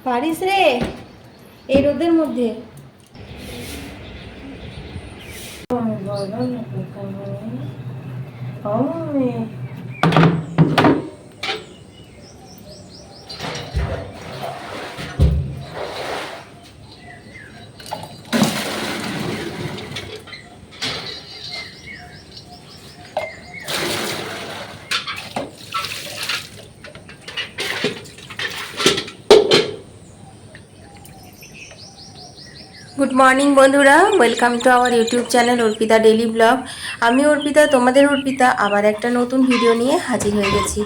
পারিস রে এই রোদের মধ্যে? গুড মর্নিং বন্ধুরা, welcome to our YouTube channel Arpita daily blog. আমি অর্পিতা, তোমাদের অর্পিতা আবার একটা নতুন ভিডিও নিয়ে হাজির হয়ে গেছি।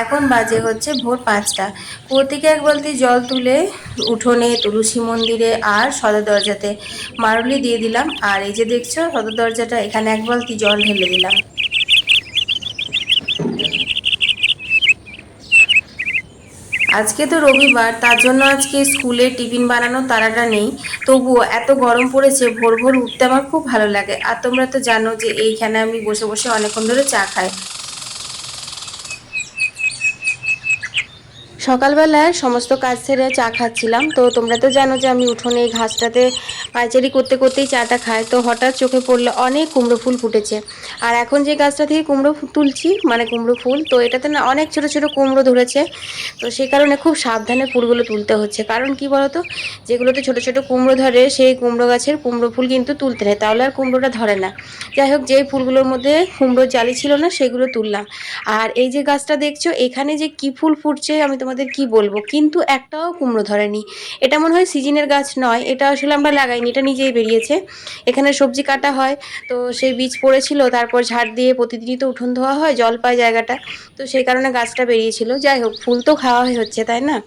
এখন বাজে হচ্ছে ভোর 5টা। কুয়ো থেকে এক বালতি জল তুলে উঠোনে, তুলসী মন্দিরে আর সদর দরজাতে মারুলি দিয়ে দিলাম। আর এই যে দেখছো সদর দরজাটা, এখানে এক বালতি জল ঢেলে দিলাম। আজকে তো রবিবার, তার জন্য আজকে স্কুলে টিফিন বানানোর তাড়াটা নেই। তবুও এত গরম পড়েছে, ভোর ভোর উঠতে আমার খুব ভালো লাগে। আর তোমরা তো জানো যে এইখানে আমি বসে বসে অনেকক্ষণ ধরে চা খাই। সকালবেলায় সমস্ত কাজ সেরে চা খাচ্ছিলাম। তো তোমরা তো জানো যে আমি উঠোনে এই ঘাসটাতে পায়চারি করতে করতেই চাটা খাই। তো হঠাৎ চোখে পড়লো অনেক কুমড়ো ফুল ফুটেছে। আর এখন যে গাছটা থেকে কুমড়ো তুলছি, মানে কুমড়ো ফুল, তো এটাতে না অনেক ছোট ছোট কুমড়ো ধরেছে। তো সেই কারণে খুব সাবধানে ফুলগুলো তুলতে হচ্ছে। কারণ কি বলতো, যেগুলোতে ছোট ছোট কুমড়ো ধরে সেই কুমড়ো গাছের কুমড়ো ফুল কিন্তু তুলতে নেই, তাহলে আর কুমড়োটা ধরে না। যাই হোক, যেই ফুলগুলোর মধ্যে কুমড়োর জালি ছিল না সেগুলো তুললাম। আর এই যে গাছটা দেখছো, এখানে যে কি ফুল ফুটছে আমি তোমাদের কি বলবো, কিন্তু একটাও কুমড়ো ধরেনি। এটা মনে হয় সিজনের গাছ নয়, এটা আসলে আমরা লাগাইনি, এটা নিজেই বেরিয়েছে। এখানে সবজি কাটা হয়, তো সেই বীজ পড়েছিল, তারপর ঝাড় দিয়ে প্রতিদিনই তো উঠোন ধোয়া হয়, জল পায় জায়গাটা, তো সেই কারণে গাছটা বেরিয়েছিল। যাই হোক, ফুল তো খাওয়াই হচ্ছে, তাই না?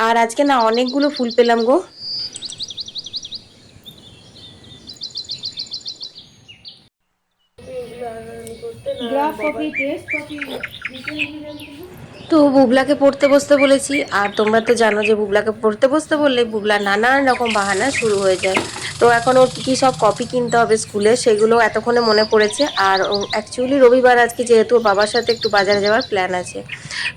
আর আজকে না অনেকগুলো ফুল পেলাম গো। Graph copy, test copy. তো বুবলাকে পড়তে বসতে বলেছি। আর তোমরা তো জানো যে বুবলাকে পড়তে বসতে বললে বুবলা নানান রকম বাহানা শুরু হয়ে যায়। তো এখন ওর কী কী সব কপি কিনতে হবে স্কুলে, সেগুলো এতক্ষণে মনে পড়েছে। আর ও অ্যাকচুয়ালি রবিবার আজকে, যেহেতু ওর বাবার সাথে একটু বাজারে যাওয়ার প্ল্যান আছে।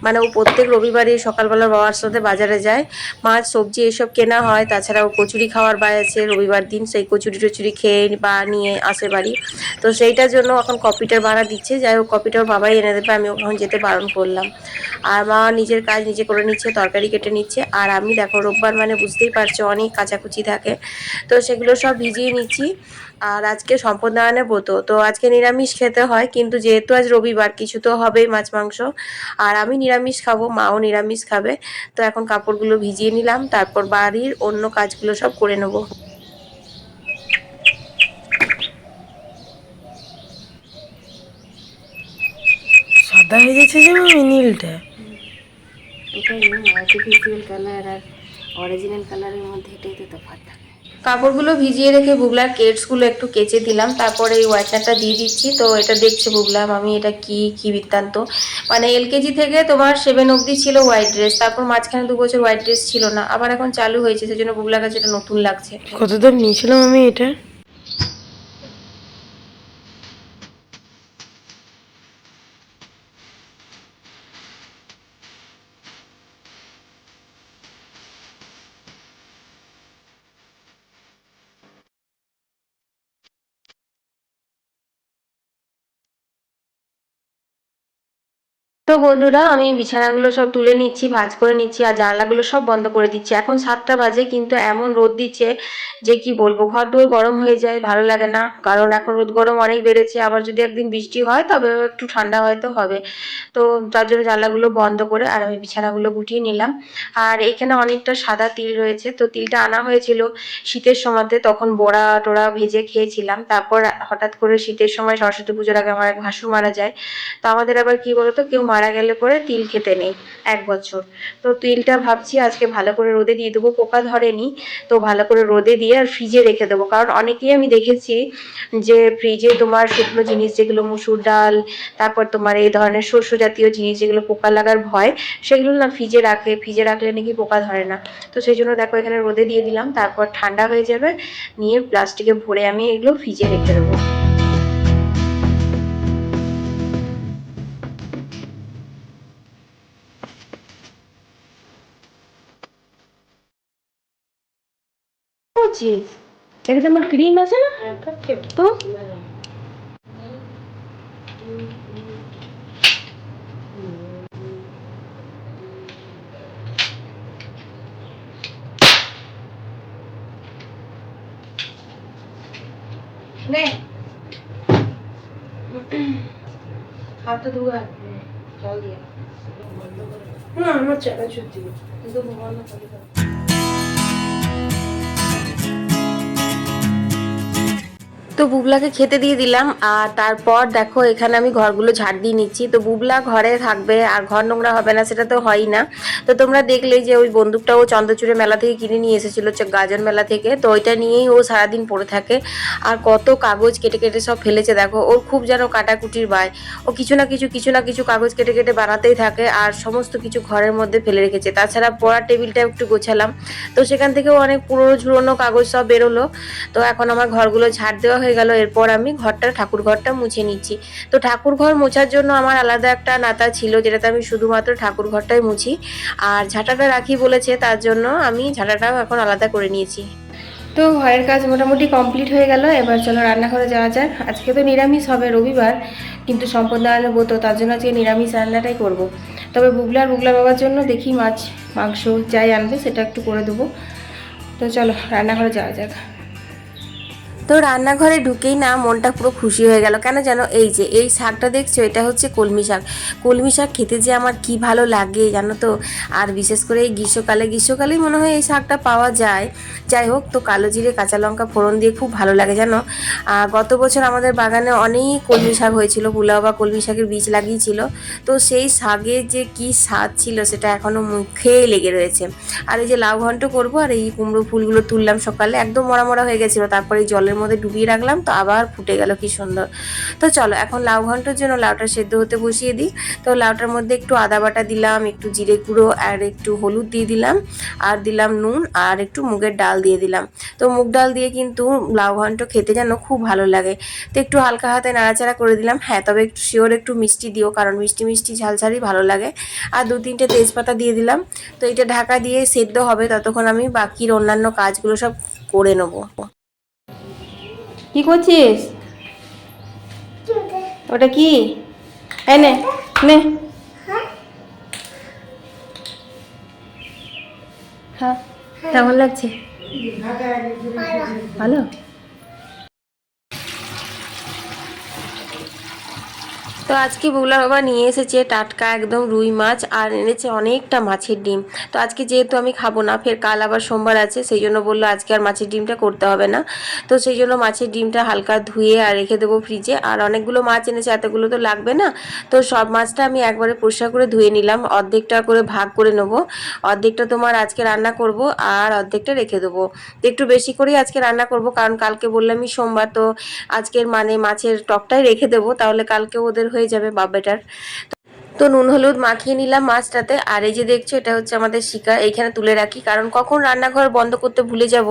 মানে ও প্রত্যেক রবিবারই সকালবেলা বাবার সাথে বাজারে যায়, মাছ সবজি এসব কেনা হয়। তাছাড়াও কচুরি খাওয়ার বায় আছে রবিবার দিন, সেই কচুরি টচুরি খেয়ে বা নিয়ে আসে বাড়ি। তো সেইটার জন্য এখন কপিটার ভাড়া দিচ্ছে। যাই হোক, কপিটার বাবাই এনে দেবে, আমি ওখানে যেতে বারণ করলাম। আর মা নিজের কাজ নিজে করে নিচ্ছে, তরকারি কেটে নিচ্ছে। আর আমি দেখো, রোববার মানে বুঝতেই পারছো অনেক কাচাকুচি থাকে, তো সেগুলো সব ভিজিয়ে নিচ্ছি। আর আজকে সম্পদনারায়ণের ব্রত, তো আজকে নিরামিষ খেতে হয়, কিন্তু যেহেতু আজ রবিবার কিছু তো হবেই, মাছ মাংস। আর আমি নিরামিষ খাবো, মাও নিরামিষ খাবে। তো এখন কাপড়গুলো ভিজিয়ে নিলাম, তারপর বাড়ির অন্য কাজগুলো সব করে নেবো। সাদা হয়ে গেছে যে মামি নীলটা। এটাই না, আর্টিফিশিয়াল কালার আর অরিজিনাল কালারের মধ্যে এটাই তো তফাৎ থাকে। কাপড়গুলো ভিজিয়ে রেখে বুবলার কেটসগুলো একটু কেচে দিলাম, তারপরে এই হোয়াইটনারটা দিয়ে দিচ্ছি। তো এটা দেখছে বুবলা, আমি এটা কি কি বৃত্তান্ত। মানে এলকেজি থেকে তোমার 7 অবধি ছিল হোয়াইট ড্রেস, তারপর মাঝখানে 2 বছর হোয়াইট ড্রেস ছিল না, আবার এখন চালু হয়েছে, সেজন্য বুবলার কাছে এটা নতুন লাগছে। কত দাম নিয়েছিলাম আমি এটা? তো বন্ধুরা, আমি বিছানাগুলো সব তুলে নিচ্ছি, ভাঁজ করে নিচ্ছি, আর জানলাগুলো সব বন্ধ করে দিচ্ছি। এখন 7টা বাজে, কিন্তু এমন রোদ দিচ্ছে যে কি বলবো, ঘর দোর গরম হয়ে যায়, ভালো লাগে না। কারণ এখন রোদ গরম অনেক বেড়েছে, আবার যদি একদিন বৃষ্টি হয় তবে একটু ঠান্ডা হয়তো হবে। তো তার জন্য জানলাগুলো বন্ধ করে আর আমি বিছানাগুলো গুটিয়ে নিলাম। আর এখানে অনেকটা সাদা তিল রয়েছে, তো তিলটা আনা হয়েছিল শীতের সময়তে, তখন বড়া টোড়া ভেজে খেয়েছিলাম। তারপর হঠাৎ করে শীতের সময় সরস্বতী পুজোর আগে আমার এক ভাসুর মারা যায়। তো আমাদের আবার কি বলতো, কেউ মারা গেলে পরে তিল খেতে নেই 1 বছর। তো তিলটা ভাবছি আজকে ভালো করে রোদে দিয়ে দেবো, পোকা ধরেনি। তো ভালো করে রোদে দিয়ে আর ফ্রিজে রেখে দেবো, কারণ অনেকেই আমি দেখেছি যে ফ্রিজে তোমার শুকনো জিনিস, যেগুলো মুসুর ডাল, তারপর তোমার এই ধরনের শস্য জাতীয় জিনিস যেগুলো পোকা লাগার ভয়, সেগুলো না ফ্রিজে রাখে, ফ্রিজে রাখলে নাকি পোকা ধরে না। তো সেই জন্য দেখো এখানে রোদে দিয়ে দিলাম, তারপর ঠান্ডা হয়ে যাবে, নিয়ে প্লাস্টিকে ভরে আমি এগুলো ফ্রিজে রেখে দেবো। করছিস? এখানে আমার ক্রিম আছে না তো? নে হাতটা ধুয়ে জল দিয়ে। না আমার চালা সত্যি কিন্তু ভগবান করে দাও। তো বুবলাকে খেতে দিয়ে দিলাম আর তারপর দেখো এখানে আমি ঘরগুলো ঝাড় দিয়ে নিচ্ছি। তো বুবলা ঘরে থাকবে আর ঘর নোংরা হবে না সেটা তো হয়ই না। তো তোমরা দেখলেই যে ওই বন্দুকটা ও চন্দ্রচূড়ে মেলা থেকে কিনে নিয়ে এসেছিলো, গাজন মেলা থেকে। তো ওইটা নিয়েই ও সারাদিন পড়ে থাকে আর কত কাগজ কেটে কেটে সব ফেলেছে দেখো। ওর খুব যেন কাটাকুটির বায়, ও কিছু না কিছু কাগজ কেটে কেটে বানাতেই থাকে আর সমস্ত কিছু ঘরের মধ্যে ফেলে রেখেছে। তাছাড়া পড়ার টেবিলটা একটু গোছালাম, তো সেখান থেকেও অনেক পুরনো ঝুরনো কাগজ সব বেরোলো। তো এখন আমার ঘরগুলো ঝাড় দেওয়া হয়ে গেল, এরপর আমি ঠাকুর ঘরটা মুছে নিচ্ছি। তো ঠাকুর ঘর মোছার জন্য আমার আলাদা একটা নাতা ছিল, যেটাতে আমি শুধুমাত্র ঠাকুর ঘরটাই মুছি। আর ঝাঁটাটা রাখি বলেছে, তার জন্য আমি ঝাঁটাটাও এখন আলাদা করে নিয়েছি। তো ঘরের কাজ মোটামুটি কমপ্লিট হয়ে গেল, এবার চলো রান্নাঘরে যাওয়া যাক। আজকে তো নিরামিষ হবে, রবিবার, কিন্তু সম্পূর্ণায়নের ব্রত, তার জন্য আজকে নিরামিষ রান্নাটাই করব। তবে বুবলার বাবার জন্য দেখি মাছ মাংস যাই আনবে সেটা একটু করে দেবো। তো চলো রান্নাঘরে যাওয়া যাক। তো রান্নাঘরে ঢুকেই না মনটা পুরো খুশি হয়ে গেল। কেন জানো? এই যে এই শাকটা দেখছো, এটা হচ্ছে কলমি শাক। কলমি শাক খেতে যে আমার কি ভালো লাগে জানো তো। আর বিশেষ করে এই গ্রীষ্মকালেই মনে হয় এই শাকটা পাওয়া যায়। যাই হোক, তো কালো জিরে কাঁচা লঙ্কা ফোড়ন দিয়ে খুব ভালো লাগে জানো। গত বছর আমাদের বাগানে অনেক কলমি শাক হয়েছিল, বুলা বা কলমি শাকের বীজ লাগিয়েছিল। তো সেই শাকের যে কি স্বাদ ছিল সেটা এখনও মুখে লেগে রয়েছে। আর এই যে লাউ ঘন্ট করবো, আর এই কুমড়ো ফুলগুলো তুললাম সকালে, একদম মরা মরা হয়ে গেছিলো, তারপরে জলের মধ্যে ডুবিয়ে রাখলাম, তো আবার ফুটে গেল কি সুন্দর। তো চলো এখন লাউ ঘন্টের জন্য লাউটা সেদ্ধ হতে বসিয়ে দিই। তো লাউটার মধ্যে একটু আদা বাটা দিলাম, একটু জিরে গুঁড়ো আর একটু হলুদ দিয়ে দিলাম, আর দিলাম নুন, আর একটু মুগের ডাল দিয়ে দিলাম। তো মুগ ডাল দিয়ে কিন্তু লাউ ঘন্ট খেতে যেন খুব ভালো লাগে। তো একটু হালকা হাতে নাড়াচাড়া করে দিলাম। হ্যাঁ, তবে একটু শিওর একটু মিষ্টি দিও, কারণ মিষ্টি মিষ্টি ঝালঝালই ভালো লাগে। আর 2-3টে তেজপাতা দিয়ে দিলাম। তো এটা ঢাকা দিয়ে সেদ্ধ হবে, ততক্ষণ আমি বাকির অন্যান্য কাজগুলো সব করে নেবো। কি করছিস? ওটা কি? এই নে নে। হ্যাঁ, কেমন লাগছে? ভালো। তো আজকে বুগলার বাবা নিয়ে এসেছে টাটকা একদম রুই মাছ, আর এনেছে অনেকটা মাছের ডিম। তো আজকে যেহেতু আমি খাবো না, ফের কাল আবার সোমবার আছে, সেই জন্য বললো আজকে আর মাছের ডিমটা করতে হবে না। তো সেই জন্য মাছের ডিমটা হালকা ধুয়ে আর রেখে দেবো ফ্রিজে। আর অনেকগুলো মাছ এনেছে, এতগুলো তো লাগবে না। তো সব মাছটা আমি একবারে পরিষ্কার করে ধুয়ে নিলাম, অর্ধেকটা করে ভাগ করে নেবো। অর্ধেকটা তোমার আজকে রান্না করব আর অর্ধেকটা রেখে দেবো। তো একটু বেশি করেই আজকে রান্না করব, কারণ কালকে বললামই সোমবার, তো আজকের মানে মাছের টকটাই রেখে দেবো, তাহলে কালকে ওদের হয়ে যাবে বাবেটার। তো নুন হলুদ মাখিয়ে নিলাম মাছটাতে। আর এই যে দেখছো, এটা হচ্ছে আমাদের শিকা, এইখানে তুলে রাখি, কারণ কখন রান্নাঘর বন্ধ করতে ভুলে যাব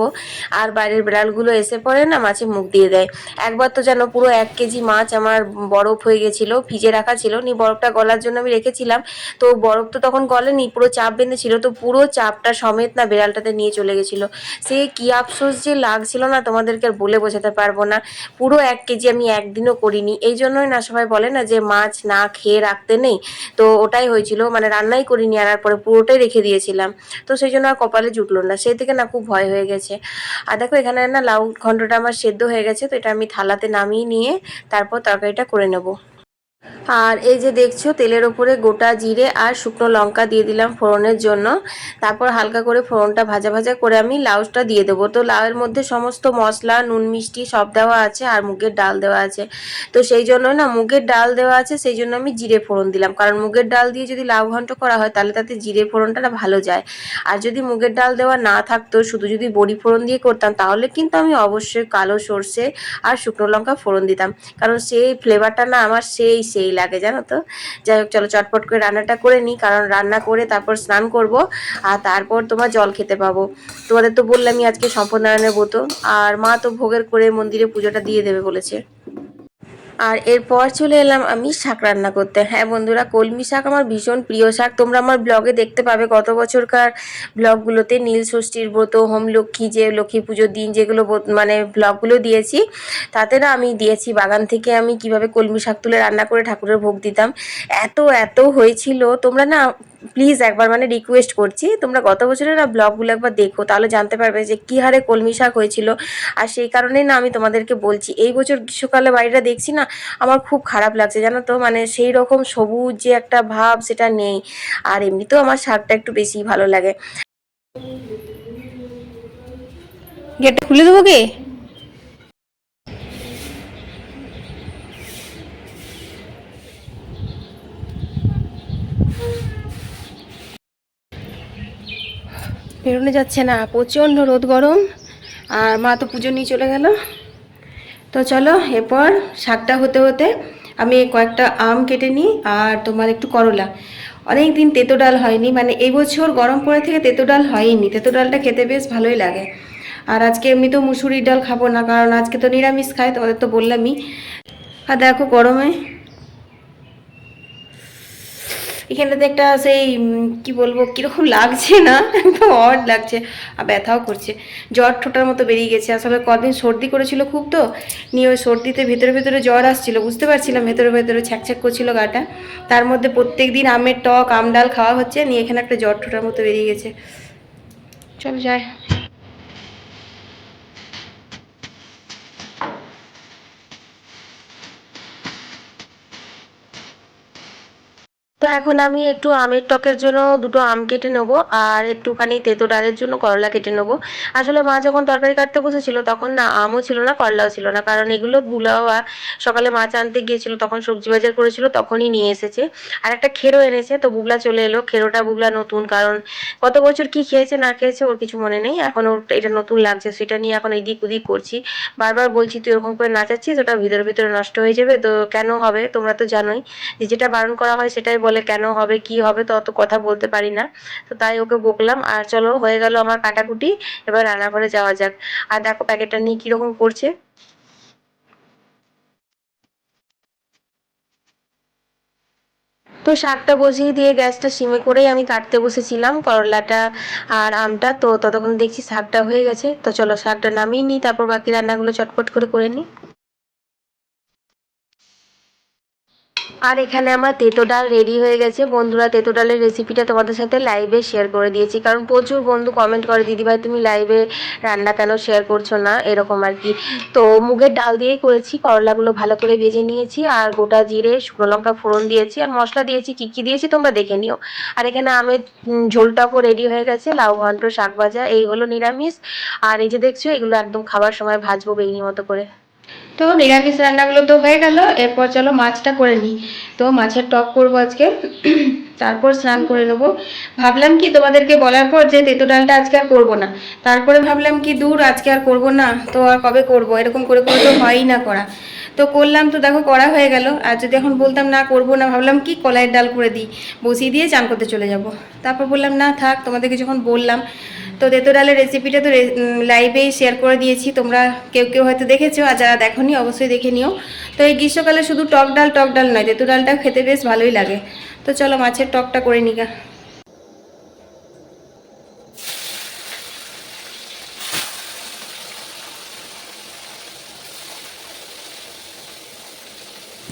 আর বাইরের বিড়ালগুলো এসে পড়ে না, মাছে মুখ দিয়ে দেয়। একবার তো যেন পুরো 1 কেজি মাছ আমার বরফ হয়ে গেছিলো, ফ্রিজে রাখা ছিল, নি বরফটা গলার জন্য আমি রেখেছিলাম। তো বরফ তো তখন গলেনি, পুরো চাপ বেঁধেছিল, তো পুরো চাপটা সমেত না বিড়ালটাতে নিয়ে চলে গেছিলো। সে কি আফসোস যে লাগছিল না, তোমাদেরকে আর বলে বোঝাতে পারবো না। পুরো 1 কেজি আমি একদিনও করিনি। এই জন্যই না সবাই বলে না যে মাছ না খেয়ে রাখতে নেই। তো ওটাই হয়েছিল, মানে রান্নাই করিনি, আনার পরে পুরোটাই রেখে দিয়েছিলাম। তো সেই জন্য আর কপালে জুটলো না, সেই থেকে না খুব ভয় হয়ে গেছে। আর দেখো এখানে না লাউ ঘন্টটা আমার সেদ্ধ হয়ে গেছে, তো এটা আমি থালাতে নামিয়ে নিয়ে তারপর তরকারিটা করে নেব। আর এই যে দেখছো, তেলের ওপরে গোটা জিরে আর শুকনো লঙ্কা দিয়ে দিলাম ফোড়নের জন্য। তারপর হালকা করে ফোড়নটা ভাজা ভাজা করে আমি লাউটা দিয়ে দেবো। তো লাউয়ের মধ্যে সমস্ত মশলা নুন মিষ্টি সব দেওয়া আছে, আর মুগের ডাল দেওয়া আছে। তো সেই জন্য না, মুগের ডাল দেওয়া আছে সেই জন্য আমি জিরে ফোড়ন দিলাম, কারণ মুগের ডাল দিয়ে যদি লাউ ঘন্ট করা হয় তাহলে তাতে জিরে ফোড়নটা না ভালো যায়। আর যদি মুগের ডাল দেওয়া না থাকতো, শুধু যদি বড়ি ফোড়ন দিয়ে করতাম, তাহলে কিন্তু আমি অবশ্যই কালো সর্ষে আর শুকনো লঙ্কা ফোড়ন দিতাম, কারণ সেই ফ্লেভারটা না আমার সেই সেই লাগে জানো তো। যাই হোক, চলো চটপট করে রান্নাটা করে নিই, কারণ রান্না করে তারপর স্নান করব আর তারপর তোমার জল খেতে পাবো। তোমাদের তো বললামই আজকে সম্পূর্ণায়নের ব্রত, আর মা তো ভোগের করে মন্দিরে পুজোটা দিয়ে দেবে বলেছে। আর এরপর চলে এলাম আমি শাক রান্না করতে। হ্যাঁ বন্ধুরা, কলমি শাক আমার ভীষণ প্রিয় শাক। তোমরা আমার ব্লগে দেখতে পাবে গত বছরকার ব্লগগুলোতে নীল ষষ্ঠীর ব্রত, হোম লক্ষ্মী, যে লক্ষ্মী পুজোর দিন যেগুলো মানে ব্লগগুলো দিয়েছি, তাতে না আমি দিয়েছি বাগান থেকে আমি কিভাবে কলমি শাক তুলে রান্না করে ঠাকুরের ভোগ দিতাম। এত এত হয়েছিল, তোমরা না প্লিজ একবার মানে রিকোয়েস্ট করছি, তোমরা গত বছরের না ব্লগগুলো একবার দেখো, তাহলে জানতে পারবে যে কী হারে কলমি শাক হয়েছিল। আর সেই কারণেই না আমি তোমাদেরকে বলছি, এই বছর গ্রীষ্মকালে বাড়িটা দেখছি না, আমার খুব খারাপ লাগছে জানো তো, মানে সেই রকম সবুজ যে একটা ভাব সেটা নেই। আর এমনিতেও আমার শাকটা একটু বেশি ভালো লাগে। গেটটা খুলে দেবো কি? বেরোনো যাচ্ছে না, প্রচণ্ড রোদ গরম। আর মা তো পুজো নিয়ে চলে গেল। তো চলো এরপর শাকটা হতে হতে আমি কয়েকটা আম কেটে নিই, আর তোমার একটু করলা। অনেক দিন তেঁতো ডাল হয়নি, মানে এই বছর গরম পড়ে থেকে তেঁতো ডাল হয়নি। তেঁতো ডালটা খেতে বেশ ভালোই লাগে। আর আজকে এমনি তো মুসুরির ডাল খাবো না, কারণ আজকে তো নিরামিষ খাই, তোমাদের তো বললামই। আর দেখো গরমে এখানটাতে একটা সেই কি বলবো, কীরকম লাগছে না, একদম অড লাগছে। আর ব্যথাও করছে, জ্বর ঠোঁটার মতো বেরিয়ে গেছে। আসলে কদিন সর্দি করেছিল খুব, তো নিয়ে ওই সর্দিতে ভেতরে ভেতরে জ্বর আসছিল, বুঝতে পারছিলাম ভেতরে ভেতরে ছ্যাঁক করছিল গাটা। তার মধ্যে প্রত্যেক দিন আমের টক, আম ডাল খাওয়া হচ্ছে, নিয়ে এখানে একটা জ্বর ঠোঁটার মতো বেরিয়ে গেছে। চল যায়। তো এখন আমি একটু আমের টকের জন্য দুটো আম কেটে নেবো, আর একটুখানি তেঁতো ডালের জন্য করলা কেটে নেবো। আসলে মা যখন তরকারি কাটতে বসেছিল তখন না আমও ছিল না, করলাও ছিল না, কারণ এগুলো বুলাও সকালে মাছ আনতে গিয়েছিল, তখন সবজি বাজার করেছিল, তখনই নিয়ে এসেছে। আর একটা খেরো এনেছে, তো বুগলা চলে এলো। খেরোটা বুগলা নতুন, কারণ গত বছর কি খেয়েছে না খেয়েছে ওর কিছু মনে নেই, এখন ওর এটা নতুন লাগছে, সেটা নিয়ে এখন এদিক ওদিক করছি। বারবার বলছি তুই এরকম করে নাচাচ্ছিস, ওটা ভিতরে ভিতরে নষ্ট হয়ে যাবে। তো কেন হবে, তোমরা তো জানোই যে যেটা বারণ করা হয় সেটাই বলে, কেন হবে কি হবে তো অত কথা বলতে পারি না। তো তাই ওকে বকলাম। আর চলো হয়ে গেল আমার কাটাকুটি, এবার রান্নাঘরে যাওয়া যাক। আর দেখো প্যাকেটটা নিয়ে কিরকম করছে। তো শাকটা বসিয়ে দিয়ে গ্যাসটা সিমে করেই আমি কাটতে বসেছিলাম করলাটা আর আমটা। তো ততক্ষণ দেখছি শাকটা হয়ে গেছে, তো চলো শাকটা নামিয়ে নিই, তারপর বাকি রান্নাগুলো চটপট করে করে নিই। আর এখানে আমার তেঁতো ডাল রেডি হয়ে গেছে বন্ধুরা। তেঁতো ডালের রেসিপিটা তোমাদের সাথে লাইভে শেয়ার করে দিয়েছি, কারণ প্রচুর বন্ধু কমেন্ট করে দিদিভাই তুমি লাইভে রান্না কেন শেয়ার করছো না, এরকম আর কি। তো মুগের ডাল দিয়েই করেছি, করলাগুলো ভালো করে ভেজে নিয়েছি, আর গোটা জিরে শুকনো লঙ্কা ফোড়ন দিয়েছি, আর মশলা দিয়েছি, কী কী দিয়েছি তোমরা দেখে নিও। আর এখানে আমের ঝোলটাও রেডি হয়ে গেছে, লাউ ঘন্ট, শাক ভাজা, এই হলো নিরামিষ। আর এই যে দেখছো এগুলো একদম খাবার সময় ভাজবো বেগনি মতো করে। তো নিরামিষ রান্নাগুলো তো হয়ে গেল, এরপর চলো মাছটা করে নিই। তো মাছের টক করবো আজকে, তারপর স্নান করে নেবো। ভাবলাম কি তোমাদেরকে বলার পর যে তেঁতো ডালটা আজকে আর করবো না, তারপরে ভাবলাম কি দূর আজকে আর করবো না, তো আর কবে করবো, এরকম করে করে তো হয়ই না করা। তো করলাম, তো দেখো করা হয়ে গেল। আর যদি এখন বলতাম না করবো না, ভাবলাম কি কলাইয়ের ডাল করে দিই, বসিয়ে দিয়ে চান করতে চলে যাব। তারপর বললাম না থাক, তোমাদেরকে যখন বললাম। তো তেঁতো ডালের রেসিপিটা তো লাইভেই শেয়ার করে দিয়েছি, তোমরা কেউ কেউ হয়তো দেখেছো, আর যারা দেখোনি অবশ্যই দেখে নিও। তো এই গ্রীষ্মকালে শুধু টক ডাল নয়, তেঁতো ডালটা খেতে বেশ ভালোই লাগে। তো চলো মাছের টকটা করে নিগা।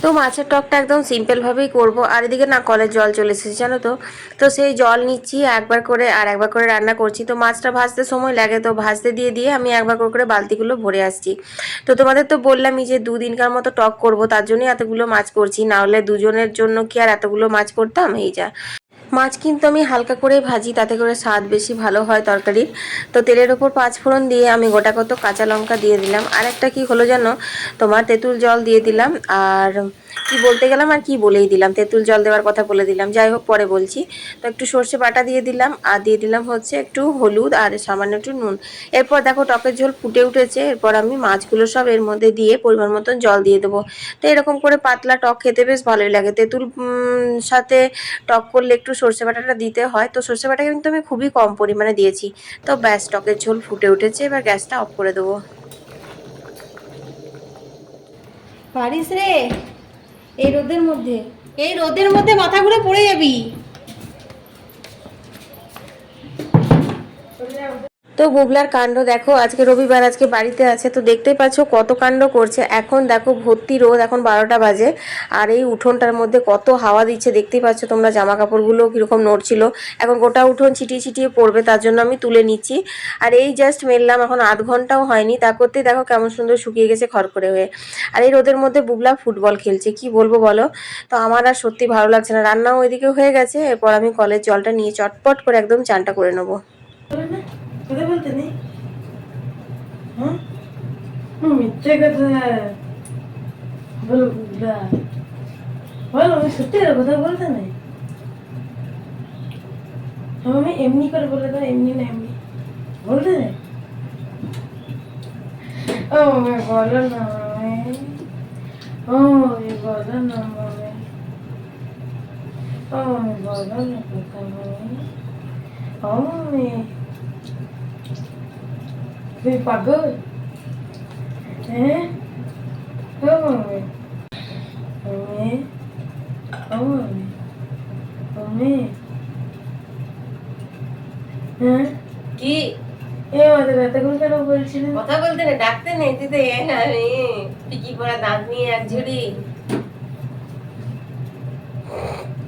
তো মাছের টকটা একদম সিম্পলভাবেই করব। আর এদিকে না কলের জল চলে এসেছে জানো তো। তো সেই জল নিচ্ছি একবার করে, আর একবার করে রান্না করছি। তো মাছটা ভাজতে সময় লাগে, তো ভাজতে দিয়ে দিয়ে আমি একবার করে বালতিগুলো ভরে আসছি। তো তোমাদের তো বললামই যে দুদিনকার মতো টক করব, তার জন্যই এতগুলো মাছ করছি, না হলে দুজনের জন্য কি আর এতগুলো মাছ করতাম। এই যা মাছ কিন্তু আমি হালকা করে ভাজি, তাতে করে স্বাদ বেশি ভালো হয় তরকারির। তো তেলের ওপর পাঁচফোড়ন দিয়ে আমি গোটা কত কাঁচা লঙ্কা দিয়ে দিলাম। আর একটা কি হলো জানো, তোমার তেঁতুল জল দিয়ে দিলাম। আর কি বলতে গেলাম আর কি বলেই দিলাম, তেঁতুল জল দেওয়ার কথা বলে দিলাম, যাই হোক পরে বলছি। তো একটু সর্ষে বাটা দিয়ে দিলাম, আর দিয়ে দিলাম হচ্ছে একটু হলুদ আর সামান্য একটু নুন। এরপর দেখো টকের ঝোল ফুটে উঠেছে, এরপর আমি মাছগুলো সব এর মধ্যে দিয়ে পরিমাণ মতন জল দিয়ে দেবো। তো এরকম করে পাতলা টক খেতে বেশ ভালোই লাগে। তেঁতুল সাথে টক করলে একটু সর্ষে বাটাটা দিতে হয়, তো সর্ষে বাটা কিন্তু আমি খুবই কম পরিমাণে দিয়েছি। তো ব্যাস টকের ঝোল ফুটে উঠেছে, এবার গ্যাসটা অফ করে দেবো। পারিস রে এই রোদের মধ্যে মাথা ঘুরে পড়ে যাবি। তো বুবলার কাণ্ড দেখো, আজকে রবিবার, আজকে বাড়িতে আছে, তো দেখতেই পাচ্ছ কত কাণ্ড করছে। এখন দেখো ভর্তি রোদ, এখন 12টা বাজে, আর এই উঠোনটার মধ্যে কত হাওয়া দিচ্ছে দেখতেই পাচ্ছ তোমরা। জামা কাপড়গুলো কীরকম নড়ছিল, এখন গোটা উঠোন ছিটিয়ে ছিটিয়ে পড়বে, তার জন্য আমি তুলে নিচ্ছি। আর এই জাস্ট মেললাম, এখন আধ ঘন্টাও হয়নি, তা করতেই দেখো কেমন সুন্দর শুকিয়ে গেছে খড়খড়ে হয়ে। আর এই রোদের মধ্যে বুবলা ফুটবল খেলছে, কি বলবো বলো। তো আমার আর সত্যি ভালো লাগছে না। রান্নাও ওইদিকে হয়ে গেছে, এরপর আমি কলের জলটা নিয়ে চটপট করে একদম চানটা করে নেবো। কথা বলতে নেই, হ্যাঁ মিথ্যে কথা বলো বুবলা, বলো আমি সত্যি কথা বলতে নেই। আমি এমনি করে বলে দাও, এমনি না এমনি বলতে নেই। ও আমি বলো না মামি, ও আমি বলো না মামি, ও আমি বলো না কথা মামি, ও মামি তুই পাগল, হ্যাঁ ও মামি, মামি ও মামি, মামি হ্যাঁ কি এ আমাদের এতক্ষণ কেন বলছিলেন? কথা বলতে নেই, ডাকতে নেই, তুই তো পিকি পড়া দাঁত নিয়ে এক ঝুড়ি।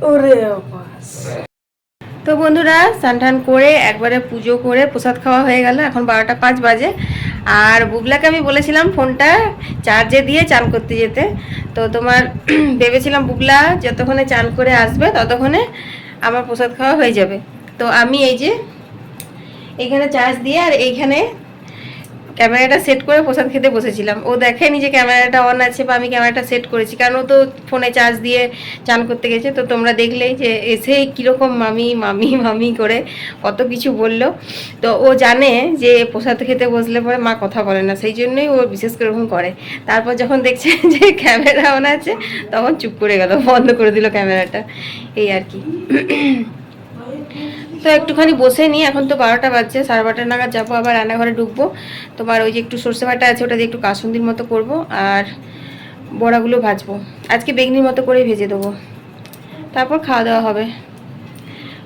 ওরে বাস। তো বন্ধুরা স্নান টান করে একবারে পুজো করে প্রসাদ খাওয়া হয়ে গেল, এখন 12টা 5 বাজে। আর বুবলাকে আমি বলেছিলাম ফোনটা চার্জে দিয়ে চান করতে যেতে। তো তোমার ভেবেছিলাম বুবলা যতক্ষণে চান করে আসবে ততক্ষণে আমার প্রসাদ খাওয়া হয়ে যাবে। তো আমি এই যে এইখানে চার্জ দিয়ে আর এইখানে ক্যামেরাটা সেট করে প্রসাদ খেতে বসেছিলাম। ও দেখেনি যে ক্যামেরাটা অন আছে বা আমি ক্যামেরাটা সেট করেছি, কারণ ও তো ফোনে চার্জ দিয়ে চান করতে গেছে। তো তোমরা দেখলেই যে এসে কীরকম মামি মামি মামি করে কত কিছু বললো। তো ও জানে যে প্রসাদ খেতে বসলে পরে মা কথা বলে না, সেই জন্যই ও বিশেষ করে ওরকম করে। তারপর যখন দেখছে যে ক্যামেরা অন আছে তখন চুপ করে গেল, বন্ধ করে দিল ক্যামেরাটা, এই আর কি। তো একটুখানি বসে নিই, এখন তো 12টা বাজছে, 12:30 নাগাদ যাবো, আবার রান্নাঘরে ঢুকবো। তোমার ওই যে একটু সর্ষে বাটা আছে, ওটা দিয়ে একটু কাসুন্দির মতো করব, আর বড়াগুলো ভাজবো, আজকে বেগনির মতো করেই ভেজে দেবো, তারপর খাওয়া দাওয়া হবে।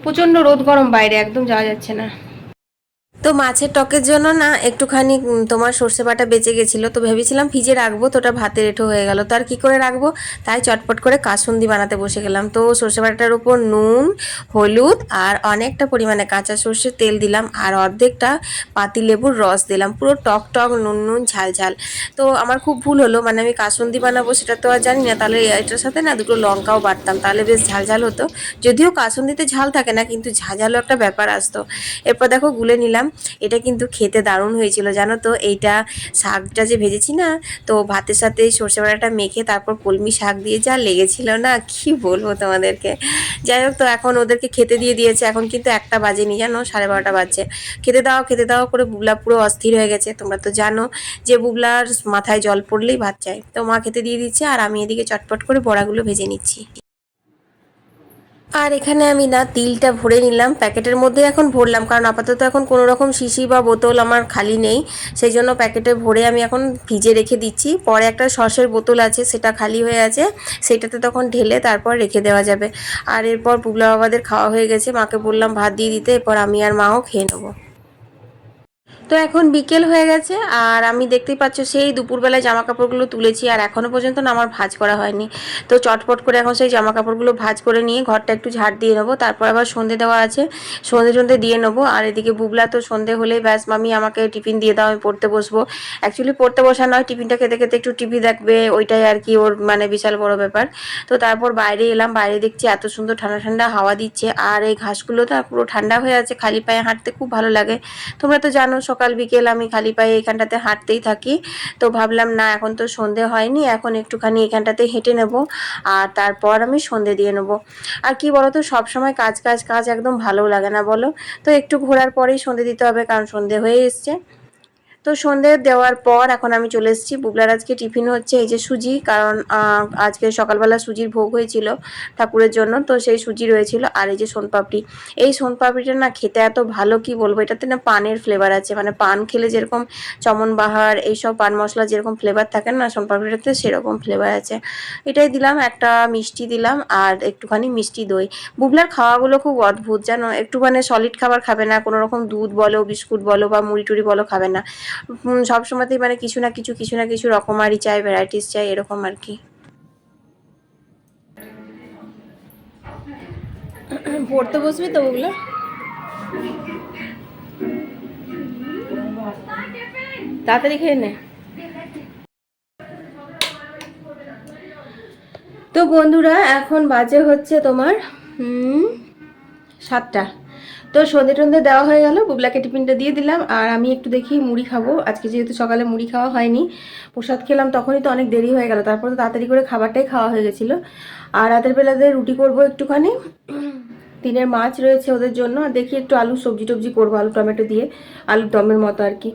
প্রচণ্ড রোদ গরম বাইরে, একদম যাওয়া যাচ্ছে না। তো মাছের টকের জন্য না একটুখানি তোমার সর্ষে বাটা বেঁচে গেছিলো, তো ভেবেছিলাম ফ্রিজে রাখবো, তো ওটা ভাতের এঁঠো হয়ে গেল। তো আর কী করে রাখবো, তাই চটপট করে কাসুন্দি বানাতে বসে গেলাম। তো সর্ষে বাটার উপর নুন, হলুদ আর অনেকটা পরিমাণে কাঁচা সর্ষের তেল দিলাম, আর অর্ধেকটা পাতিলেবুর রস দিলাম, পুরো টক টক নুন নুন ঝাল ঝাল। তো আমার খুব ভুল হলো, মানে আমি কাসুন্দি বানাবো সেটা তো আর জানি না, তাহলে এটার সাথে না দুটো লঙ্কাও বাটতাম, তাহলে বেশ ঝাল ঝাল হতো। যদিও কাসুন্দিতে ঝাল থাকে না, কিন্তু ঝাঁঝালো একটা ব্যাপার আসতো। এরপর দেখো গুলে নিলাম, এটা কিন্তু খেতে দারুণ হয়েছিল জানো তো। এইটা শাকটা যে ভেজেছি না, তো ভাতের সাথে সর্ষে বাটাটা মেখে তারপর কলমি শাক দিয়ে যা লেগেছিল না, কি বলবো তোমাদেরকে। যাই হোক, তো এখন ওদেরকে খেতে দিয়ে দিয়েছে, এখন কিন্তু 1টা বাজেনি জানো, 12:30 বাজছে। খেতে দাও করে বুবলা পুরো অস্থির হয়ে গেছে। তোমরা তো জানো যে বুবলার মাথায় জল পড়লেই ভাত চাই। তো মা খেতে দিয়ে দিচ্ছে, আর আমি এদিকে চটপট করে বড়াগুলো ভেজে নিচ্ছি। আর এখানে আমি না তিলটা ভরে নিলাম, প্যাকেটের মধ্যে এখন ভরলাম, কারণ আপাতত এখন কোনো রকম শিশি বা বোতল আমার খালি নেই, সেই জন্য প্যাকেটে ভরে আমি এখন ভিজে রেখে দিচ্ছি। পরে একটা সসের বোতল আছে, সেটা খালি হয়ে আছে, সেটাতে তখন ঢেলে তারপর রেখে দেওয়া যাবে। আর এরপর পুবলা বাবাদের খাওয়া হয়ে গেছে, মাকে বললাম ভাত দিয়ে দিতে, এরপর আমি আর মাও খেয়ে নেবো। তো এখন বিকেল হয়ে গেছে, আর আমি দেখতেই পাচ্ছ সেই দুপুরবেলায় জামা কাপড়গুলো তুলেছি, আর এখনও পর্যন্ত না আমার ভাঁজ করা হয়নি। তো চটপট করে এখন সেই জামা কাপড়গুলো ভাঁজ করে নিয়ে ঘরটা একটু ঝাড় দিয়ে নেবো, তারপর আবার সন্ধে দেওয়া আছে, সন্ধে দিয়ে নেবো। আর এদিকে বুবলা তো সন্ধে হলেই ব্যাস মামি আমাকে টিফিন দিয়ে দাও, আমি পড়তে বসবো। অ্যাকচুয়ালি পড়তে বসা নয়, টিফিনটা খেতে খেতে একটু টিভি দেখবে, ওইটাই আর কি ওর মানে বিশাল বড় ব্যাপার। তো তারপর বাইরে এলাম, বাইরে দেখছি এত সুন্দর ঠান্ডা ঠান্ডা হাওয়া দিচ্ছে, আর এই ঘাসগুলো তো পুরো ঠান্ডা হয়ে আছে, খালি পায়ে হাঁটতে খুব ভালো লাগে। তোমরা তো জানো সকাল বিকেল আমি খালি পায়ে এখানটাতে হাঁটতেই থাকি। তো ভাবলাম না, এখন তো সন্ধে হয়নি, এখন একটুখানি এখানটাতে হেঁটে নেব, আর তারপর আমি সন্ধে দিয়ে নেব। আর কি বলো তো, সবসময় কাজ কাজ কাজ একদম ভালো লাগে না বলো। তো একটু ঘোরার পরেই সন্ধে দিতে হবে, কারণ সন্ধে হয়ে এসছে। তো সন্ধে দেওয়ার পর এখন আমি চলে এসেছি। বুবলার আজকে টিফিন হচ্ছে এই যে সুজি, কারণ আজকে সকালবেলা সুজির ভোগ হয়েছিল ঠাকুরের জন্য, তো সেই সুজি রয়েছিল। আর এই যে সোনপাপড়ি, এই সোনপাপড়িটা না খেতে এত ভালো, কি বলবো, এটাতে না পানের ফ্লেভার আছে, মানে পান খেলে যেরকম চমনবাহার এইসব পান মশলা যেরকম ফ্লেভার থাকে না, সোনপাপড়িটাতে সেরকম ফ্লেভার আছে। এটাই দিলাম, একটা মিষ্টি দিলাম আর একটুখানি মিষ্টি দই। বুবলার খাওয়াগুলো খুব অদ্ভুত জানো, একটু মানে সলিড খাবার খাবে না, কোনো রকম দুধ বলো, বিস্কুট বলো বা মুড়ি টুড়ি বলো খাবে না। সবসময়তেই মানে কিছু না কিছু রকমারি চাই, ভ্যারাইটিস চাই, এরকম আর কি। পড়তে বসবি তো ওগুলো? তাড়াতাড়ি খেয়ে নে। তো বন্ধুরা এখন বাজে হচ্ছে তোমার 7টা। তো সন্ধে টন্ধে দেওয়া হয়ে গেল, বুবলাকে টিফিনটা দিয়ে দিলাম। আর আমি একটু দেখি মুড়ি খাবো, আজকে যেহেতু সকালে মুড়ি খাওয়া হয়নি, প্রসাদ খেলাম তখনই তো অনেক দেরি হয়ে গেল, তারপর তো তাড়াতাড়ি করে খাবারটাই খাওয়া হয়ে গেছিলো। আর রাতের বেলাতে রুটি করবো একটুখানি, দিনের মাছ রয়েছে ওদের জন্য, আর দেখি একটু আলু সবজি টবজি করবো, আলু টমেটো দিয়ে, আলুর দমের মতো আর কি।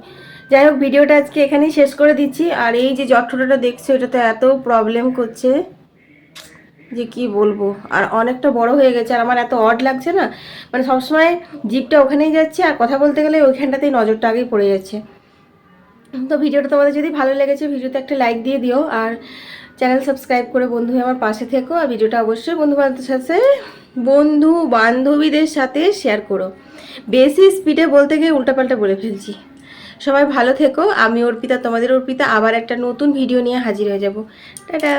যাই হোক, ভিডিওটা আজকে এখানেই শেষ করে দিচ্ছি। আর এই যে জট্টুটাটা দেখছো, এটাতে এত প্রবলেম করছে যে কি বলবো, আর অনেকটা বড় হয়ে গেছে, আর আমার এত অড লাগছে না, মানে সবসময় জিভটা ওখানেই যাচ্ছে, আর কথা বলতে গেলে ওইখানটাতেই নজরটা আগেই পড়ে যাচ্ছে। তো ভিডিওটা তোমাদের যদি ভালো লেগেছে, ভিডিওতে একটা লাইক দিয়ে দিও, আর চ্যানেল সাবস্ক্রাইব করে বন্ধু হয়ে আমার পাশে থেকো। আর ভিডিওটা অবশ্যই বন্ধু বান্ধবীদের সাথে শেয়ার করো। বেশি স্পিডে বলতে গিয়ে উল্টাপাল্টা বলে ফেলছি। সবাই ভালো থেকো। আমি অর্পিতা, তোমাদের অর্পিতা, আবার একটা নতুন ভিডিও নিয়ে হাজির হয়ে যাব। টাটা।